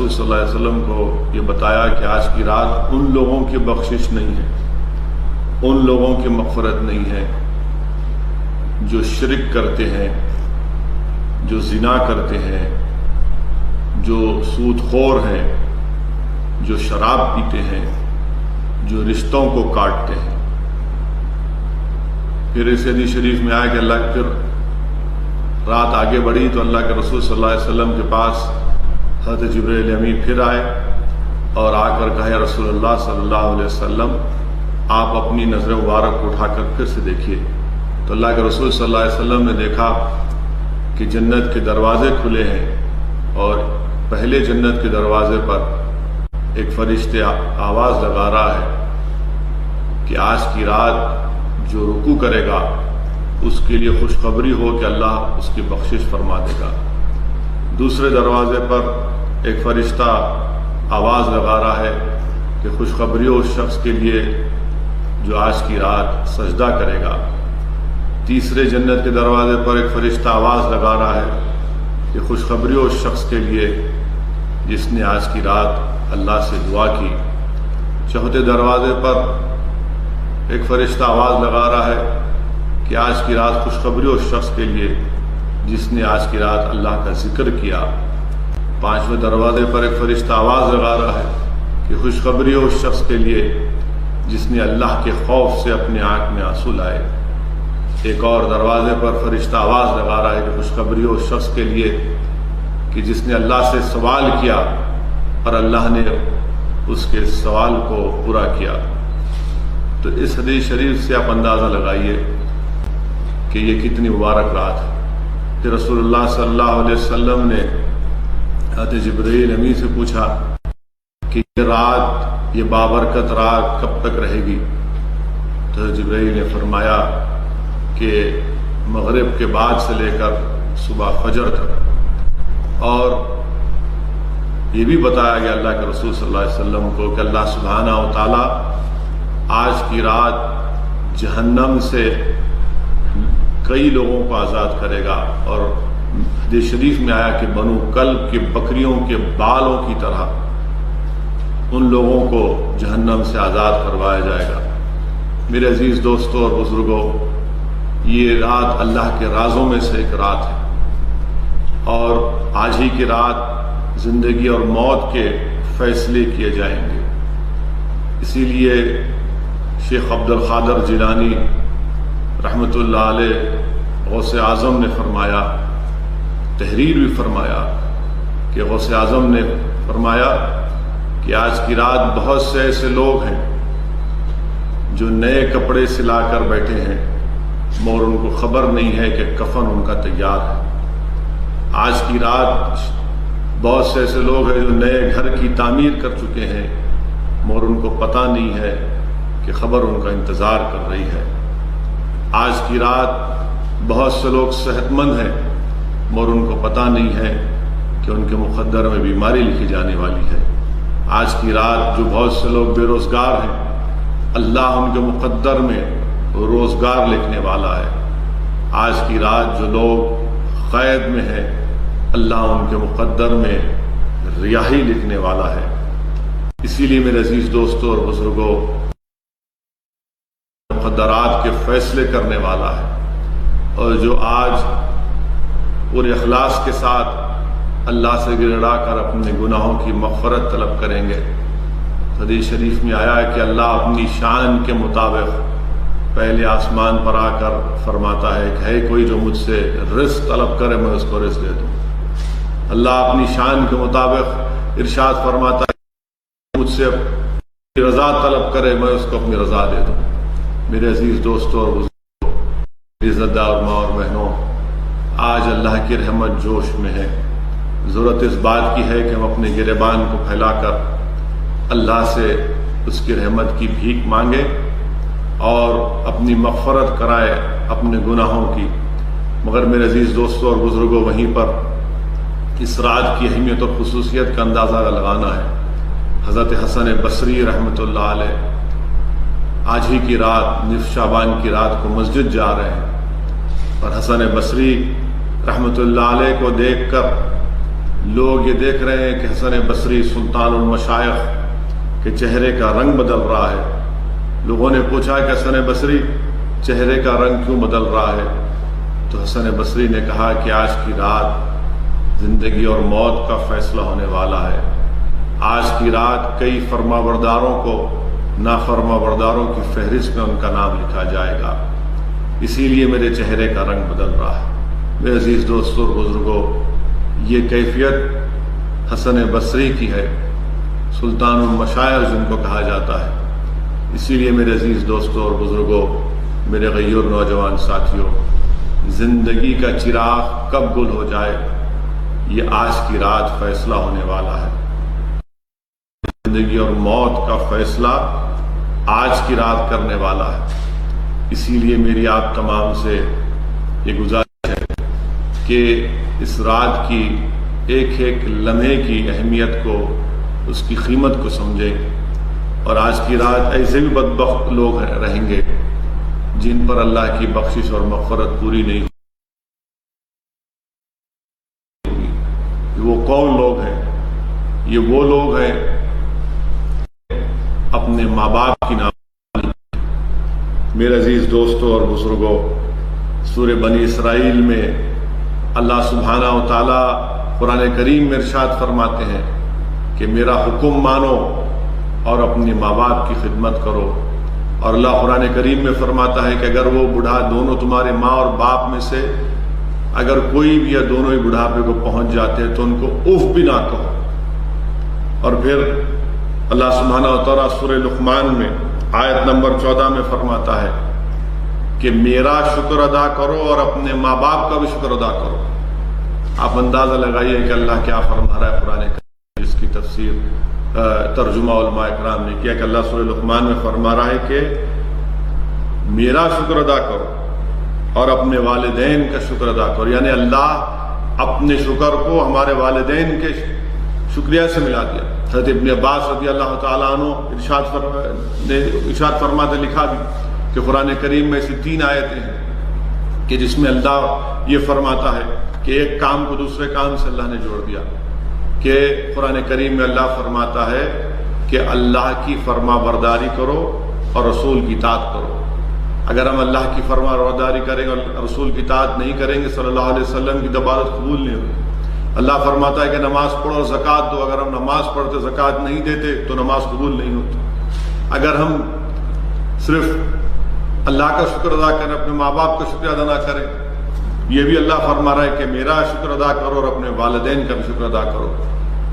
رسول صلی اللہ علیہ وسلم کو یہ بتایا کہ آج کی رات ان لوگوں کی بخشش نہیں ہے، ان لوگوں کی مغفرت نہیں ہے جو شرک کرتے ہیں، جو زنا کرتے ہیں، جو سود خور ہیں، جو شراب پیتے ہیں، جو رشتوں کو کاٹتے ہیں۔ پھر اس حدیث شریف میں آیا کہ اللہ پھر رات آگے بڑھی تو اللہ کے رسول صلی اللہ علیہ وسلم کے پاس حضرت جبرائیل امین پھر آئے اور آ کر کہے رسول اللہ صلی اللہ علیہ وسلم آپ اپنی نظر مبارک کو اٹھا کر پھر سے دیکھیے۔ تو اللہ کے رسول صلی اللہ علیہ وسلم نے دیکھا کہ جنت کے دروازے کھلے ہیں اور پہلے جنت کے دروازے پر ایک فرشتے آواز لگا رہا ہے کہ آج کی رات جو رکوع کرے گا اس کے لیے خوشخبری ہو کہ اللہ اس کی بخشش فرما دے گا۔ دوسرے دروازے پر ایک فرشتہ آواز لگا رہا ہے کہ خوشخبری ہو اس شخص کے لیے جو آج کی رات سجدہ کرے گا۔ تیسرے جنت کے دروازے پر ایک فرشتہ آواز لگا رہا ہے کہ خوشخبری ہو اس شخص کے لیے جس نے آج کی رات اللہ سے دعا کی۔ چوتھے دروازے پر ایک فرشتہ آواز لگا رہا ہے کہ آج کی رات خوشخبری ہو اس شخص کے لیے جس نے آج کی رات اللہ کا ذکر کیا۔ پانچویں دروازے پر ایک فرشتہ آواز لگا رہا ہے کہ خوشخبری ہو اس شخص کے لیے جس نے اللہ کے خوف سے اپنے آنکھ میں آنسو لائے۔ ایک اور دروازے پر فرشتہ آواز لگا رہا ہے کہ خوشخبری ہو اس شخص کے لیے کہ جس نے اللہ سے سوال کیا اور اللہ نے اس کے سوال کو پورا کیا۔ تو اس حدیث شریف سے آپ اندازہ لگائیے کہ یہ کتنی مبارک رات ہے۔ پھر رسول اللہ صلی اللہ علیہ وسلم نے حضرت جبرائیل امین سے پوچھا کہ یہ رات، یہ بابرکت رات کب تک رہے گی؟ تو حضرت جبرائیل نے فرمایا کہ مغرب کے بعد سے لے کر صبح فجر تک۔ اور یہ بھی بتایا گیا اللہ کے رسول صلی اللہ علیہ وسلم کو کہ اللہ سبحانہ و تعالی آج کی رات جہنم سے کئی لوگوں کو آزاد کرے گا، اور حدیث شریف میں آیا کہ بنو کلب کی بکریوں کے بالوں کی طرح ان لوگوں کو جہنم سے آزاد کروایا جائے گا۔ میرے عزیز دوستوں اور بزرگوں، یہ رات اللہ کے رازوں میں سے ایک رات ہے، اور آج ہی کی رات زندگی اور موت کے فیصلے کیے جائیں گے۔ اسی لیے شیخ عبد القادر جیلانی رحمۃ اللہ علیہ غوث اعظم نے فرمایا، تحریر بھی فرمایا کہ غوث اعظم نے فرمایا کہ آج کی رات بہت سے ایسے لوگ ہیں جو نئے کپڑے سلا کر بیٹھے ہیں مگر ان کو خبر نہیں ہے کہ کفن ان کا تیار ہے۔ آج کی رات بہت سے ایسے لوگ ہیں جو نئے گھر کی تعمیر کر چکے ہیں مگر ان کو پتہ نہیں ہے کہ خبر ان کا انتظار کر رہی ہے۔ آج کی رات بہت سے لوگ صحت مند ہیں مگر ان کو پتہ نہیں ہے کہ ان کے مقدر میں بیماری لکھی جانے والی ہے۔ آج کی رات جو بہت سے لوگ بے روزگار ہیں، اللہ ان کے مقدر میں روزگار لکھنے والا ہے۔ آج کی رات جو لوگ قید میں ہیں، اللہ ان کے مقدر میں رہائی لکھنے والا ہے۔ اسی لیے میرے عزیز دوستوں اور بزرگوں، مقدرات کے فیصلے کرنے والا ہے، اور جو آج پورے اخلاص کے ساتھ اللہ سے گڑگڑا کر اپنے گناہوں کی مغفرت طلب کریں گے۔ حدیث شریف میں آیا ہے کہ اللہ اپنی شان کے مطابق پہلے آسمان پر آ کر فرماتا ہے کہ ہے کوئی جو مجھ سے رزق طلب کرے میں اس کو رزق دے دوں۔ اللہ اپنی شان کے مطابق ارشاد فرماتا ہے کہ مجھ سے اپنی رضا طلب کرے میں اس کو اپنی رضا دے دوں۔ میرے عزیز دوستوں اور بزرگوں، عزت دار ماں اور بہنوں، آج اللہ کی رحمت جوش میں ہے۔ ضرورت اس بات کی ہے کہ ہم اپنے گریبان کو پھیلا کر اللہ سے اس کی رحمت کی بھیک مانگے اور اپنی مغفرت کرائے اپنے گناہوں کی۔ مگر میرے عزیز دوستوں اور بزرگوں، وہیں پر اس رات کی اہمیت اور خصوصیت کا اندازہ لگانا ہے۔ حضرت حسن بصری رحمۃ اللہ علیہ آج ہی کی رات، نصف شعبان کی رات کو مسجد جا رہے ہیں، اور حسن بصری رحمۃ اللہ علیہ کو دیکھ کر لوگ یہ دیکھ رہے ہیں کہ حسن بصری سلطان المشائخ کے چہرے کا رنگ بدل رہا ہے۔ لوگوں نے پوچھا کہ حسن بصری چہرے کا رنگ کیوں بدل رہا ہے؟ تو حسن بصری نے کہا کہ آج کی رات زندگی اور موت کا فیصلہ ہونے والا ہے۔ آج کی رات کئی فرما برداروں کو نافرما برداروں کی فہرست میں ان کا نام لکھا جائے گا، اسی لیے میرے چہرے کا رنگ بدل رہا ہے۔ میرے عزیز دوستوں اور بزرگوں، یہ کیفیت حسن بصری کی ہے، سلطان المشائخ جن کو کہا جاتا ہے۔ اسی لیے میرے عزیز دوستوں اور بزرگوں، میرے غیور نوجوان ساتھیوں، زندگی کا چراغ کب گل ہو جائے یہ آج کی رات فیصلہ ہونے والا ہے۔ زندگی اور موت کا فیصلہ آج کی رات کرنے والا ہے۔ اسی لیے میری آپ تمام سے یہ گزارش ہے کہ اس رات کی ایک ایک لمحے کی اہمیت کو، اس کی قیمت کو سمجھیں، اور آج کی رات ایسے بھی بدبخت لوگ رہیں گے جن پر اللہ کی بخشش اور مغفرت پوری نہیں ہوگی۔ وہ کون لوگ ہیں؟ یہ وہ لوگ ہیں اپنے ماں باپ کی نافرمانی۔ میرے عزیز دوستوں اور بزرگوں، سورہ بنی اسرائیل میں اللہ سبحانہ و تعالی قرآن کریم میں ارشاد فرماتے ہیں کہ میرا حکم مانو اور اپنے ماں باپ کی خدمت کرو۔ اور اللہ قرآن کریم میں فرماتا ہے کہ اگر وہ بوڑھا دونوں تمہارے ماں اور باپ میں سے اگر کوئی بھی یا دونوں ہی بڑھاپے کو پہنچ جاتے ہیں تو ان کو اف بھی نہ کہو۔ اور پھر اللہ سبحانہ و تعالیٰ سورہ لقمان میں آیت نمبر 14 میں فرماتا ہے کہ میرا شکر ادا کرو اور اپنے ماں باپ کا بھی شکر ادا کرو۔ آپ اندازہ لگائیے کہ اللہ کیا فرما رہا ہے قرآن کریم، جس کی تفسیر ترجمہ علماء اکرام نے کیا کہ اللہ سورہ لقمان میں فرما رہا ہے کہ میرا شکر ادا کرو اور اپنے والدین کا شکر ادا کرو، یعنی اللہ اپنے شکر کو ہمارے والدین کے شکریہ سے ملا دیا۔ حضرت ابن عباس رضی اللہ تعالیٰ عنہ ارشاد فرماتے لکھا بھی کہ قرآن کریم میں ایسی 3 آیتیں ہیں کہ جس میں اللہ یہ فرماتا ہے کہ ایک کام کو دوسرے کام سے اللہ نے جوڑ دیا، کہ قرآن کریم میں اللہ فرماتا ہے کہ اللہ کی فرما برداری کرو اور رسول کی اطاعت کرو۔ اگر ہم اللہ کی فرما برداری کریں گے اور رسول کی اطاعت نہیں کریں گے صلی اللہ علیہ وسلم کی عبادت قبول نہیں ہوگی۔ اللہ فرماتا ہے کہ نماز پڑھو اور زکوٰۃ دو، اگر ہم نماز پڑھتے زکوٰۃ نہیں دیتے تو نماز قبول نہیں ہوتی۔ اگر ہم صرف اللہ کا شکر ادا کریں، اپنے ماں باپ کا شکر ادا نہ کریں، یہ بھی اللہ فرما رہا ہے کہ میرا شکر ادا کرو اور اپنے والدین کا بھی شکر ادا کرو۔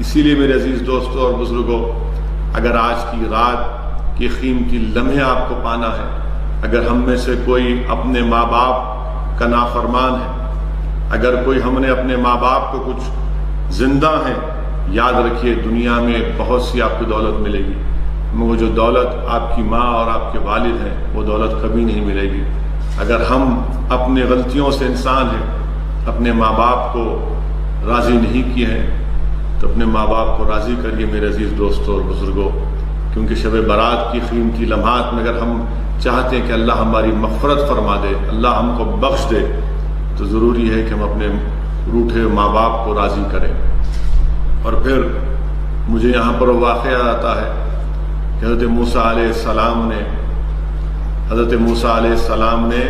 اسی لیے میرے عزیز دوستوں اور بزرگوں، اگر آج کی رات کی قیمتی لمحے آپ کو پانا ہے، اگر ہم میں سے کوئی اپنے ماں باپ کا نافرمان ہے، اگر کوئی ہم نے اپنے ماں باپ کو کچھ زندہ ہیں، یاد رکھیے دنیا میں بہت سی آپ کو دولت ملے گی، مگر جو دولت آپ کی ماں اور آپ کے والد ہیں وہ دولت کبھی نہیں ملے گی۔ اگر ہم اپنے غلطیوں سے انسان ہیں، اپنے ماں باپ کو راضی نہیں کیے ہیں، تو اپنے ماں باپ کو راضی کریے میرے عزیز دوستوں اور بزرگوں، کیونکہ شب برات کی قیمتی لمحات میں اگر ہم چاہتے ہیں کہ اللہ ہماری مغفرت فرما دے، اللہ ہم کو بخش دے، تو ضروری ہے کہ ہم اپنے روٹھے ماں باپ کو راضی کریں۔ اور پھر مجھے یہاں پر واقعہ آتا ہے کہ حضرت موسیٰ علیہ السلام نے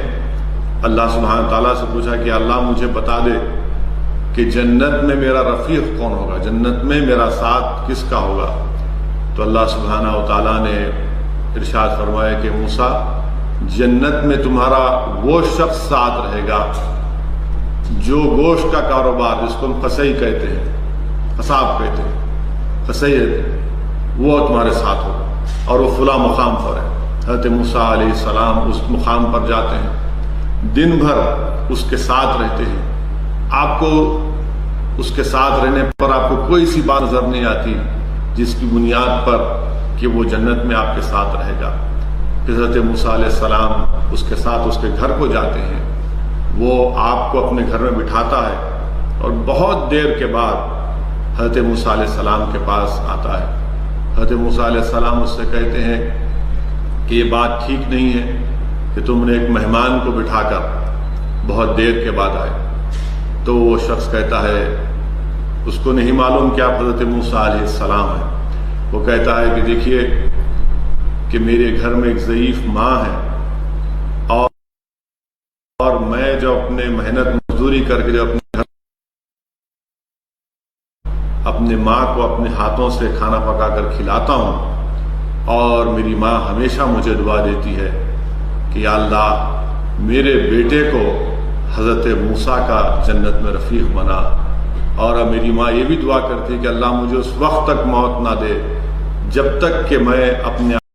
اللہ سبحانہ تعالیٰ سے پوچھا کہ اللہ مجھے بتا دے کہ جنت میں میرا رفیق کون ہوگا، جنت میں میرا ساتھ کس کا ہوگا۔ تو اللہ سبحانہ و تعالیٰ نے ارشاد فرمایا کہ موسیٰ، جنت میں تمہارا وہ شخص ساتھ رہے گا جو گوشت کا کاروبار، جس کو ہم قصی کہتے ہیں، قصاب کہتے ہیں، قصی وہ تمہارے ساتھ ہوگا، اور وہ فلاں مقام پر ہے۔ حضرت موسیٰ علیہ السلام اس مقام پر جاتے ہیں، دن بھر اس کے ساتھ رہتے ہیں، آپ کو اس کے ساتھ رہنے پر آپ کو کوئی سی بات نظر نہیں آتی جس کی بنیاد پر کہ وہ جنت میں آپ کے ساتھ رہے گا۔ پھر حضرت موسیٰ علیہ السلام اس کے ساتھ اس کے گھر کو جاتے ہیں، وہ آپ کو اپنے گھر میں بٹھاتا ہے، اور بہت دیر کے بعد حضرت موسیٰ علیہ السلام کے پاس آتا ہے۔ حضرت موسیٰ علیہ السلام اس سے کہتے ہیں کہ یہ بات ٹھیک نہیں ہے کہ تم نے ایک مہمان کو بٹھا کر بہت دیر کے بعد آئے۔ تو وہ شخص کہتا ہے اس کو نہیں معلوم کہ آپ حضرت موسیٰ علیہ السلام ہیں۔ وہ کہتا ہے کہ دیکھیے کہ میرے گھر میں ایک ضعیف ماں ہے، اور میں جو اپنے محنت مزدوری کر کے جو اپنے ماں کو اپنے ہاتھوں سے کھانا پکا کر کھلاتا ہوں، اور میری ماں ہمیشہ مجھے دعا دیتی ہے کہ یا اللہ میرے بیٹے کو حضرت موسیٰ کا جنت میں رفیق بنا، اور میری ماں یہ بھی دعا کرتی ہے کہ اللہ مجھے اس وقت تک موت نہ دے جب تک کہ میں اپنے